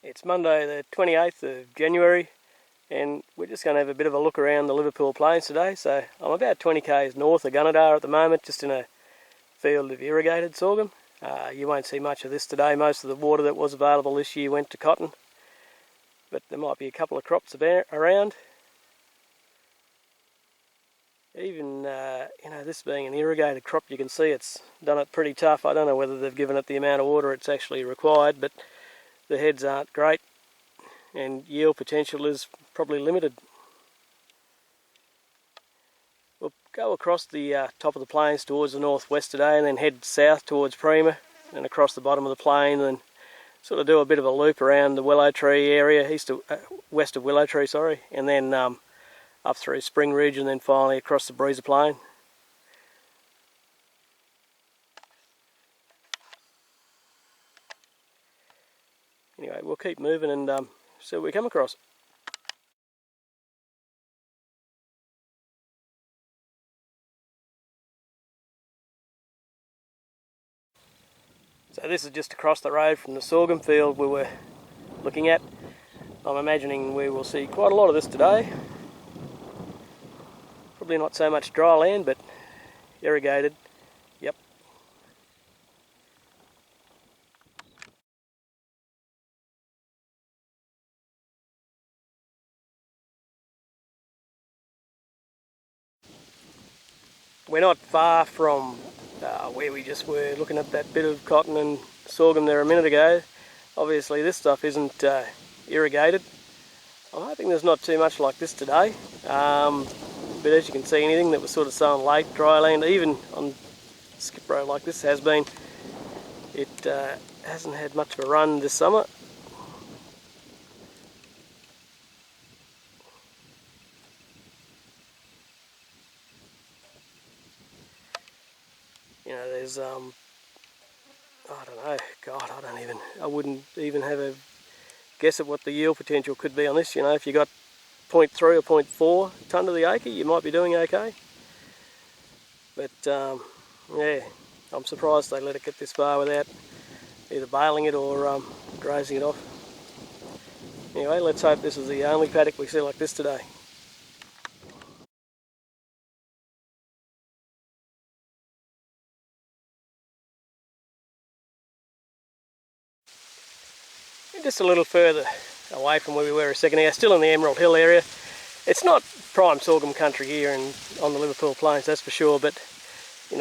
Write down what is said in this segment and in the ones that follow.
It's Monday the 28th of January and we're just going to have a bit of a look around the Liverpool Plains today. So I'm about 20 k's north of Gunnedah at the moment, just in a field of irrigated sorghum. You won't see much of this today. Most of the water that was available this year went to cotton, but there might be a couple of crops around. Even this being an irrigated crop, you can see it's done it pretty tough. I don't know whether they've given it the amount of water it's actually required, but the heads aren't great and yield potential is probably limited. We'll go across the top of the plains towards the northwest today and then head south towards Prema and across the bottom of the plain, and sort of do a bit of a loop around the Willow Tree area, west of Willow Tree, sorry, and then up through Spring Ridge and then finally across the Breezer Plain. Anyway, we'll keep moving and see what we come across. So this is just across the road from the sorghum field we were looking at. I'm imagining we will see quite a lot of this today. Probably not so much dry land, but irrigated. Yep. We're not far from where we just were looking at that bit of cotton and sorghum there a minute ago. Obviously this stuff isn't irrigated. I'm hoping there's not too much like this today. But as you can see, anything that was sort of sown late, dry land, even on skip row like this has been, it hasn't had much of a run this summer. There's I don't know, God, I wouldn't even have a guess at what the yield potential could be on this. If you got 0.3 or 0.4 tonne to the acre, you might be doing okay. But yeah, I'm surprised they let it get this far without either baling it or grazing it off. Anyway, let's hope this is the only paddock we see like this today. Just a little further away from where we were a second ago, still in the Emerald Hill area. It's not prime sorghum country here on the Liverpool Plains, that's for sure, but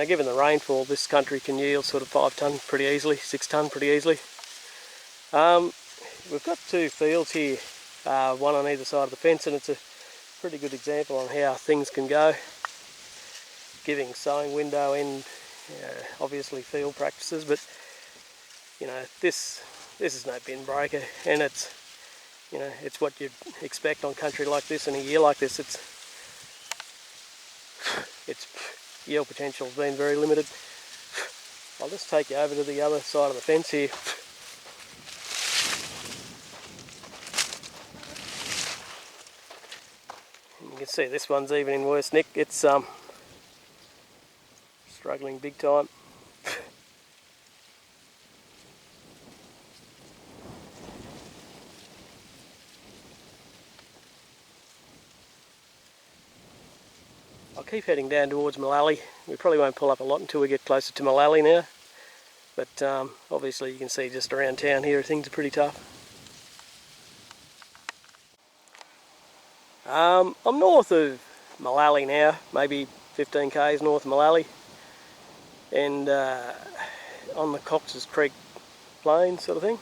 given the rainfall, this country can yield sort of 5 tonne pretty easily, 6 tonne pretty easily. We've got 2 fields here, one on either side of the fence, and it's a pretty good example on how things can go, giving sowing window and obviously field practices, but this is no bin breaker, and it's what you'd expect on country like this in a year like this. Its yield potential has been very limited. I'll just take you over to the other side of the fence here. And you can see this one's even in worse nick. It's struggling big time. I'll keep heading down towards Mullally. We probably won't pull up a lot until we get closer to Mullally now. But obviously you can see just around town here things are pretty tough. I'm north of Mullally now, maybe 15 k's north of Mullally. And on the Cox's Creek Plain sort of thing.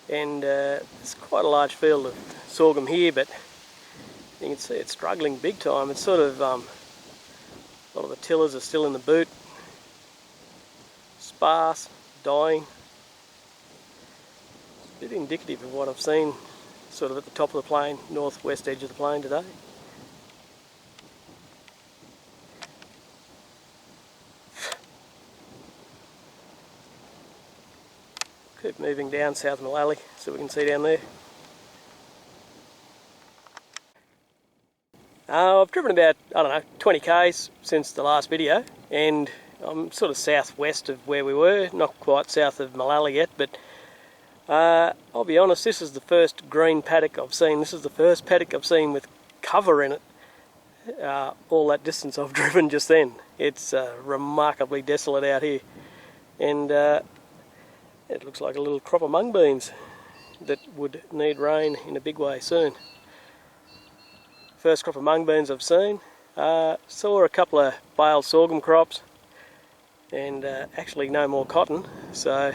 And it's quite a large field of sorghum here, but you can see it's struggling big time. It's sort of, a lot of the tillers are still in the boot. Sparse, dying. It's a bit indicative of what I've seen sort of at the top of the plain, northwest edge of the plain today. Keep moving down south Mullally so we can see down there. I've driven about, 20 k's since the last video, and I'm sort of southwest of where we were, not quite south of Mullally yet, but I'll be honest, this is the first green paddock I've seen. This is the first paddock I've seen with cover in it. All that distance I've driven just then. It's remarkably desolate out here. And it looks like a little crop of mung beans that would need rain in a big way soon. First crop of mung beans I've seen. Saw a couple of bale sorghum crops, and actually no more cotton, so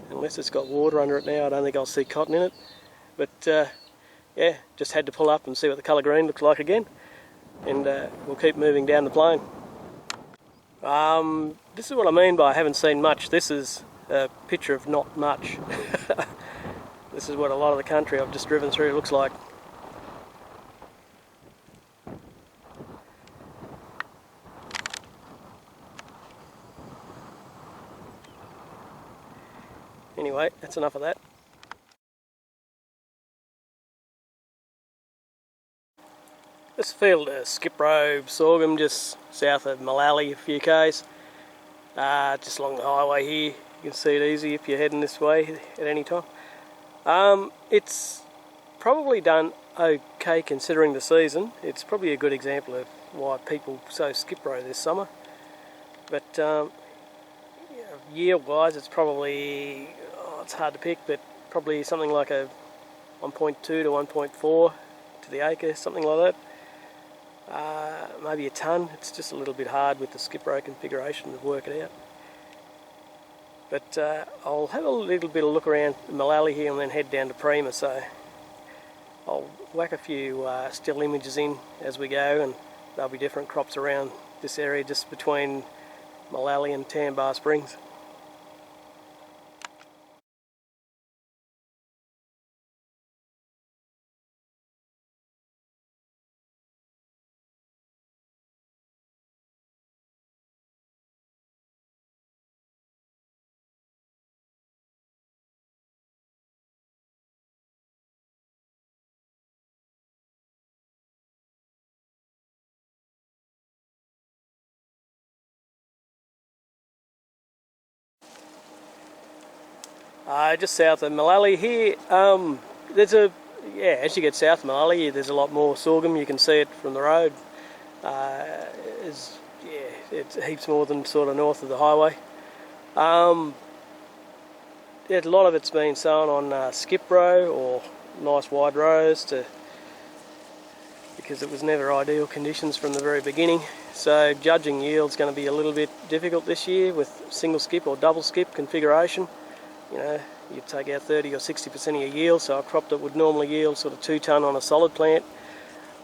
unless it's got water under it now, I don't think I'll see cotton in it. But yeah, just had to pull up and see what the colour green looks like again, and we'll keep moving down the plain. This is what I mean by I haven't seen much. This is a picture of not much. This is what a lot of the country I've just driven through looks like. Anyway, that's enough of that. This field is skip row sorghum just south of Mullally, a few k's. Just along the highway here. You can see it easy if you're heading this way at any time. It's probably done okay considering the season. It's probably a good example of why people sow skip row this summer. But yield wise, it's probably, it's hard to pick, but probably something like a 1.2 to 1.4 to the acre, something like that. Maybe a tonne. It's just a little bit hard with the skip row configuration to work it out. But I'll have a little bit of look around Mullally here and then head down to Prema, so I'll whack a few still images in as we go, and there'll be different crops around this area just between Mullally and Tambar Springs. Just south of Mullally here, there's as you get south of Mullally, there's a lot more sorghum. You can see it from the road. It's heaps more than sort of north of the highway. A lot of it's been sown on skip row or nice wide rows because it was never ideal conditions from the very beginning. So judging yield's going to be a little bit difficult this year with single skip or double skip configuration. You know, you take out 30 or 60% of your yield, so a crop that would normally yield sort of 2 tonne on a solid plant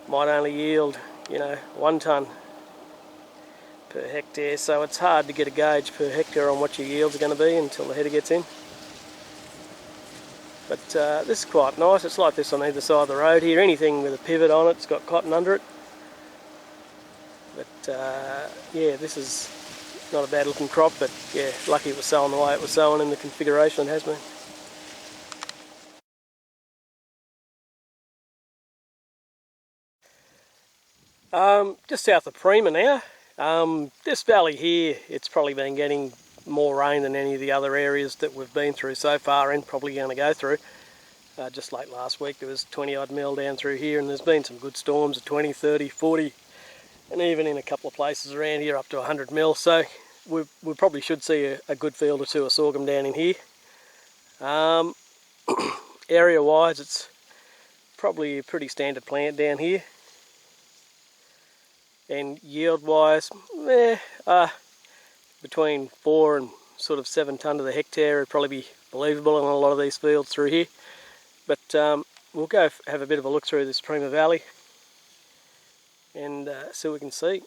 might only yield, 1 tonne per hectare, so it's hard to get a gauge per hectare on what your yields are going to be until the header gets in. But this is quite nice. It's like this on either side of the road here. Anything with a pivot on it's got cotton under it. But yeah, this is not a bad looking crop, but yeah, lucky it was sown the way it was sown in the configuration it has been. Just south of Prema now. This valley here, it's probably been getting more rain than any of the other areas that we've been through so far and probably going to go through. Just late last week there was 20 odd mil down through here, and there's been some good storms of 20, 30, 40, and even in a couple of places around here up to 100 mil. So we probably should see a good field or two of sorghum down in here. Area wise, it's probably a pretty standard plant down here. And yield wise, between 4 and sort of 7 tonne to the hectare would probably be believable in a lot of these fields through here. But we'll go have a bit of a look through this Prema Valley and see what we can see.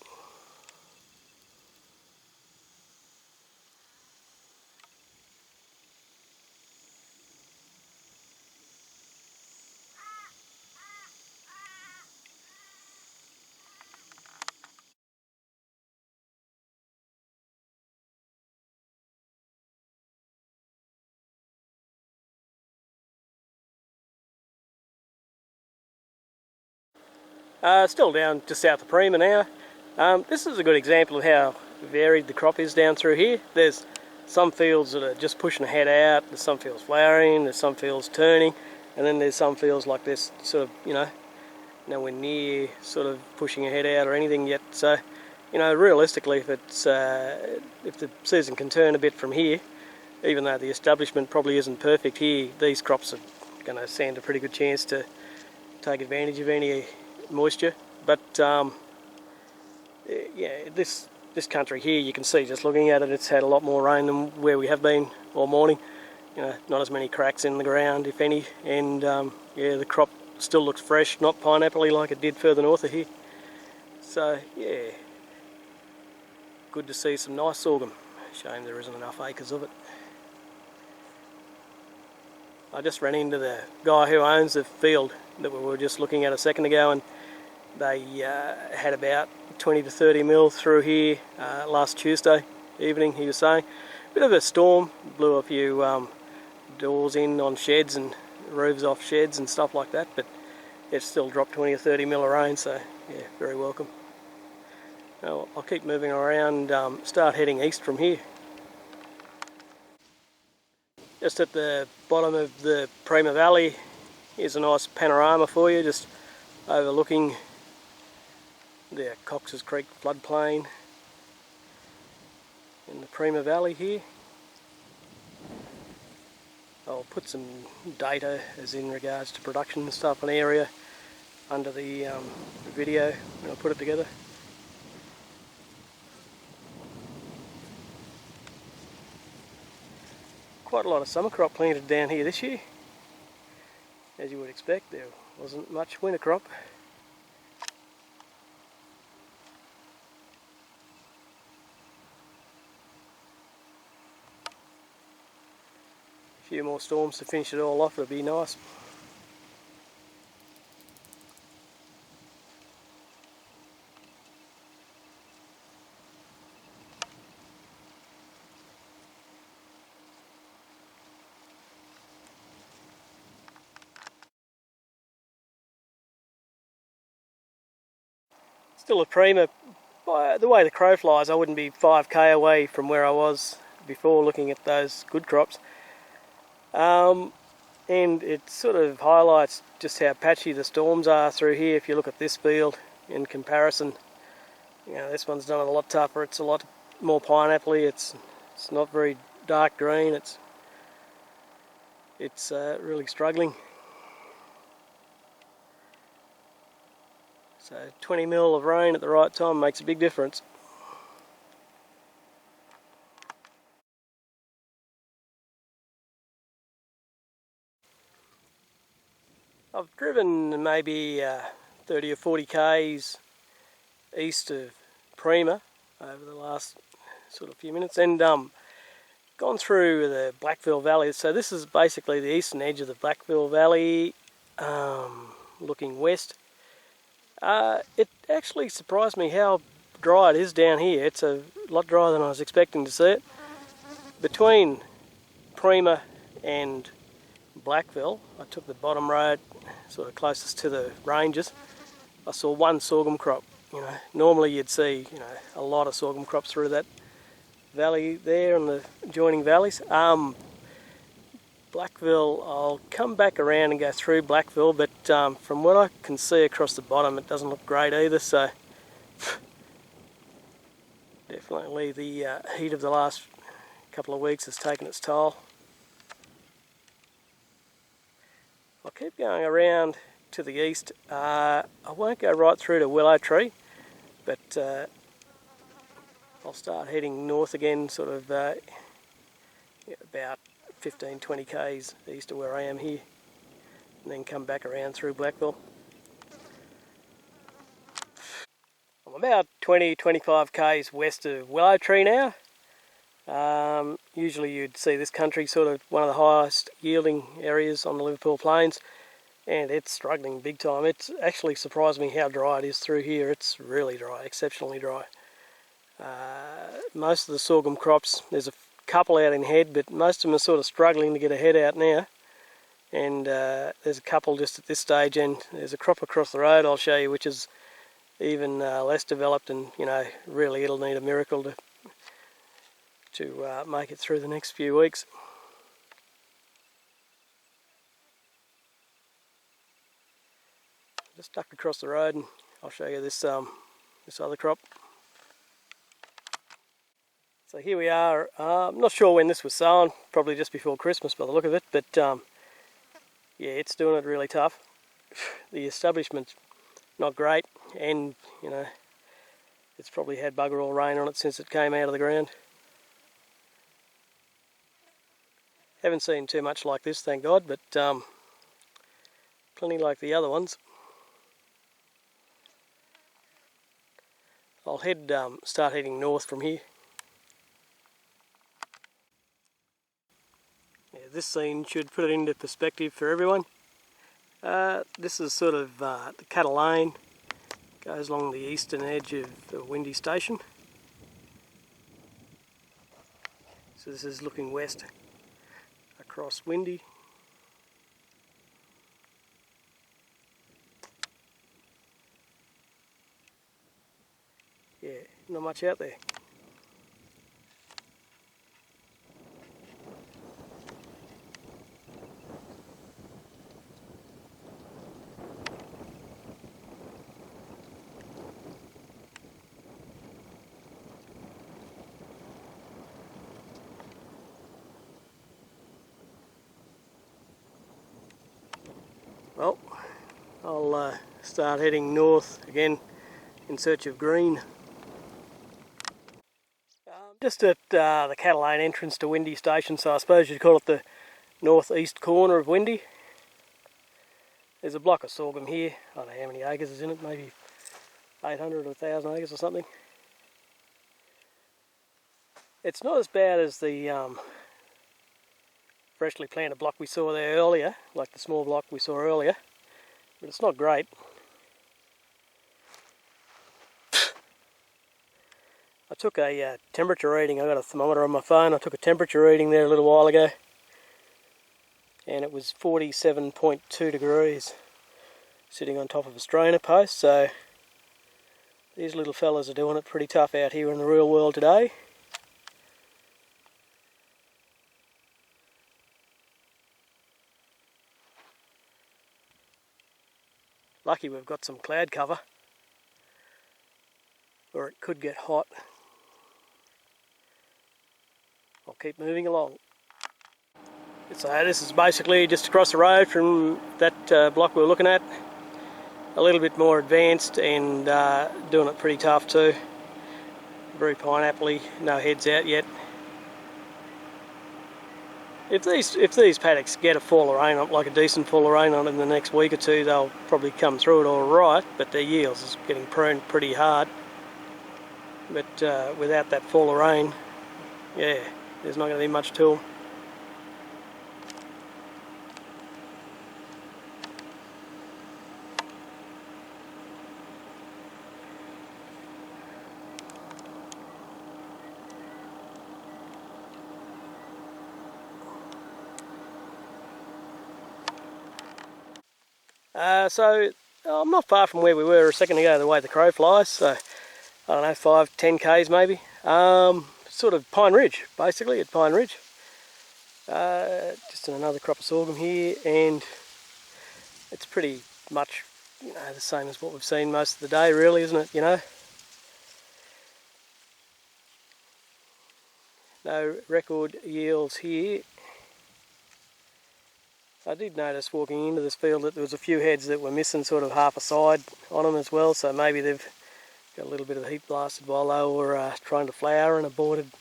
Still down just south of Prema now. This is a good example of how varied the crop is down through here. There's some fields that are just pushing the head out, there's some fields flowering, there's some fields turning, and then there's some fields like this, sort of, you know, nowhere near sort of pushing a head out or anything yet. So, you know, realistically, if the season can turn a bit from here, even though the establishment probably isn't perfect here, these crops are going to stand a pretty good chance to take advantage of any moisture. But yeah, this country here, you can see just looking at it, it's had a lot more rain than where we have been all morning. You know, not as many cracks in the ground, if any, and yeah, the crop still looks fresh, not pineapple-y like it did further north of here. So yeah, good to see some nice sorghum. Shame there isn't enough acres of it. I just ran into the guy who owns the field that we were just looking at a second ago, and they had about 20 to 30 mil through here last Tuesday evening, he was saying. Bit of a storm, blew a few doors in on sheds and roofs off sheds and stuff like that, but it still dropped 20 or 30 mil of rain, so yeah, very welcome. Now, I'll keep moving around, start heading east from here. Just at the bottom of the Prema Valley, here's a nice panorama for you, just overlooking the Cox's Creek floodplain in the Prema Valley here. I'll put some data as in regards to production and stuff on the area under the video when I put it together. Quite a lot of summer crop planted down here this year. As you would expect, there wasn't much winter crop. A few more storms to finish it all off, would be nice. Still a Prema. By the way the crow flies, I wouldn't be 5k away from where I was before looking at those good crops. And it sort of highlights just how patchy the storms are through here. If you look at this field in comparison, you know, this one's done it a lot tougher. It's a lot more pineapple-y. It's not very dark green. It's really struggling. So 20 mil of rain at the right time makes a big difference. I've driven maybe 30 or 40 k's east of Prema over the last sort of few minutes, and gone through the Blackville Valley. So this is basically the eastern edge of the Blackville Valley, looking west. It actually surprised me how dry it is down here. It's a lot drier than I was expecting to see it. Between Prema and Blackville, I took the bottom road, sort of closest to the ranges. I saw one sorghum crop. You know, normally you'd see, you know, a lot of sorghum crops through that valley there and the adjoining valleys. Blackville, I'll come back around and go through Blackville, but from what I can see across the bottom, it doesn't look great either. So definitely the heat of the last couple of weeks has taken its toll. I'll keep going around to the east. I won't go right through to Willow Tree, but I'll start heading north again, sort of about 15-20 k's east of where I am here, and then come back around through Blackville. I'm about 20-25 k's west of Willow Tree now. Usually you'd see this country sort of one of the highest yielding areas on the Liverpool Plains, and it's struggling big time. It's actually surprised me how dry it is through here. It's really dry, exceptionally dry. Most of the sorghum crops, there's a couple out in head, but most of them are sort of struggling to get a head out now, and there's a couple just at this stage, and there's a crop across the road I'll show you which is even less developed, and you know, really it'll need a miracle to to make it through the next few weeks. Just duck across the road and I'll show you this this other crop. So here we are. I'm not sure when this was sown, probably just before Christmas by the look of it, but yeah, it's doing it really tough. The establishment's not great, and you know, it's probably had bugger all rain on it since it came out of the ground. Haven't seen too much like this, thank God, but plenty like the other ones. I'll start heading north from here. Yeah, this scene should put it into perspective for everyone. This is sort of the Cattle Lane, goes along the eastern edge of the Windy Station. So this is looking west across Windy. Yeah, not much out there. Well, I'll start heading north again in search of green. Just at the Cattle Lane entrance to Windy Station, so I suppose you'd call it the northeast corner of Windy. There's a block of sorghum here. I don't know how many acres is in it, maybe 800 or 1,000 acres or something. It's not as bad as the freshly planted block we saw there earlier, like the small block we saw earlier, but it's not great. I took a temperature reading. I got a thermometer on my phone. I took a temperature reading there a little while ago, and it was 47.2 degrees sitting on top of a strainer post. So these little fellas are doing it pretty tough out here in the real world today. Lucky we've got some cloud cover, or it could get hot. I'll keep moving along. So this is basically just across the road from that block we were looking at. A little bit more advanced and doing it pretty tough too. Very pineapple-y, no heads out yet. If these paddocks get a fall of rain, like a decent fall of rain on them in the next week or two, they'll probably come through it all right, but their yields is getting pruned pretty hard. But without that fall of rain, yeah, there's not going to be much to them. So I'm not far from where we were a second ago the way the crow flies, so I don't know, 5-10 k's maybe. Sort of Pine Ridge, basically, at Pine Ridge. Just another crop of sorghum here, and it's pretty much, you know, the same as what we've seen most of the day, really, isn't it? You know, no record yields here. I did notice walking into this field that there was a few heads that were missing sort of half a side on them as well, so maybe they've got a little bit of heat blasted while they were trying to flower and aborted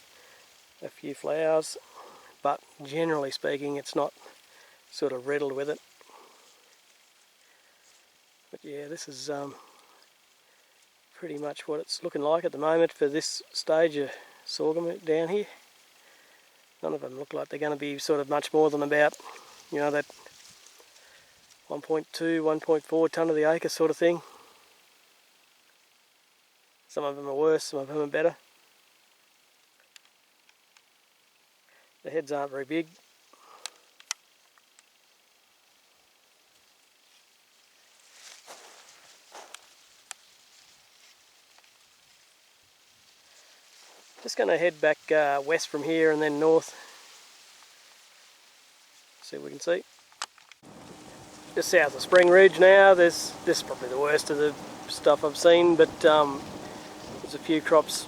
a few flowers. But generally speaking, it's not sort of riddled with it. But yeah, this is pretty much what it's looking like at the moment for this stage of sorghum down here. None of them look like they're going to be sort of much more than about, you know, that 1.2, 1.4 tonne of the acre sort of thing. Some of them are worse, some of them are better. The heads aren't very big. Just going to head back west from here and then north. See if we can see. Just south of Spring Ridge now, this is probably the worst of the stuff I've seen, but there's a few crops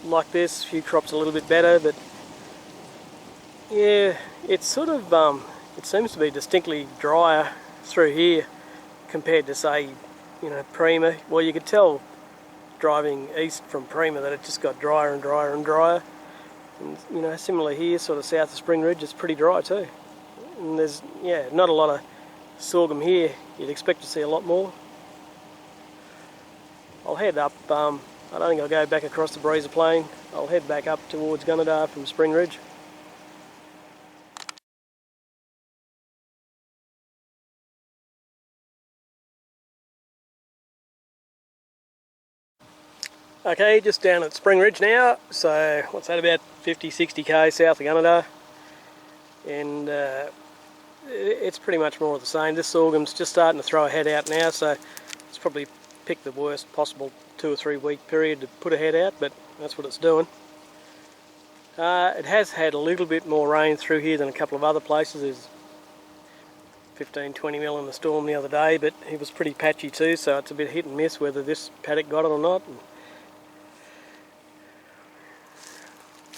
like this, a few crops a little bit better, but yeah, it's sort of, it seems to be distinctly drier through here compared to, say, you know, Prema. Well, you could tell driving east from Prema that it just got drier and drier and drier. And, you know, similar here, sort of south of Spring Ridge, it's pretty dry too. And there's, yeah, not a lot of sorghum here. You'd expect to see a lot more. I'll head up, I don't think I'll go back across the Prema Plain. I'll head back up towards Gunnedah from Spring Ridge. Okay, just down at Spring Ridge now, so what's that, about 50-60 south of Gunnedah, and it's pretty much more of the same. This sorghum's just starting to throw a head out now, so it's probably picked the worst possible 2 or 3 week period to put a head out, but that's what it's doing. It has had a little bit more rain through here than a couple of other places. There's 15-20 mil in the storm the other day, but it was pretty patchy too, so it's a bit hit and miss whether this paddock got it or not.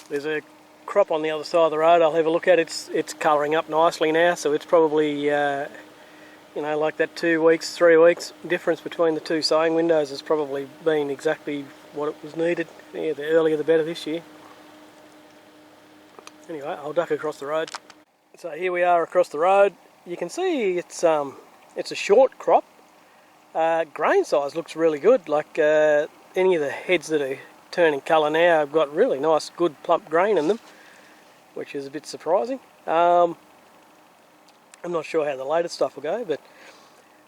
There's a crop on the other side of the road. I'll have a look at it. It's colouring up nicely now, so it's probably you know, like that 2 weeks, 3 weeks difference between the two sowing windows has probably been exactly what it was needed. Yeah, the earlier the better this year. Anyway, I'll duck across the road. So here we are across the road. You can see it's a short crop. Grain size looks really good. Like any of the heads that are turning colour now have got really nice, good plump grain in them, which is a bit surprising. I'm not sure how the later stuff will go, but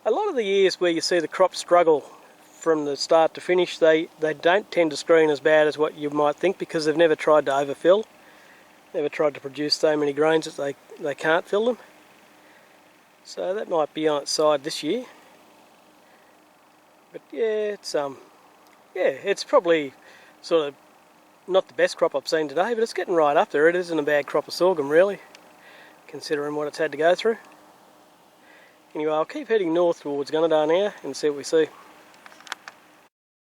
a lot of the years where you see the crop struggle from the start to finish, they don't tend to screen as bad as what you might think, because they've never tried to overfill, never tried to produce so many grains that they can't fill them. So that might be on its side this year. But yeah, it's probably sort of not the best crop I've seen today, but it's getting right up there. It isn't a bad crop of sorghum really, considering what it's had to go through. Anyway, I'll keep heading north towards Gunnedah now and see what we see.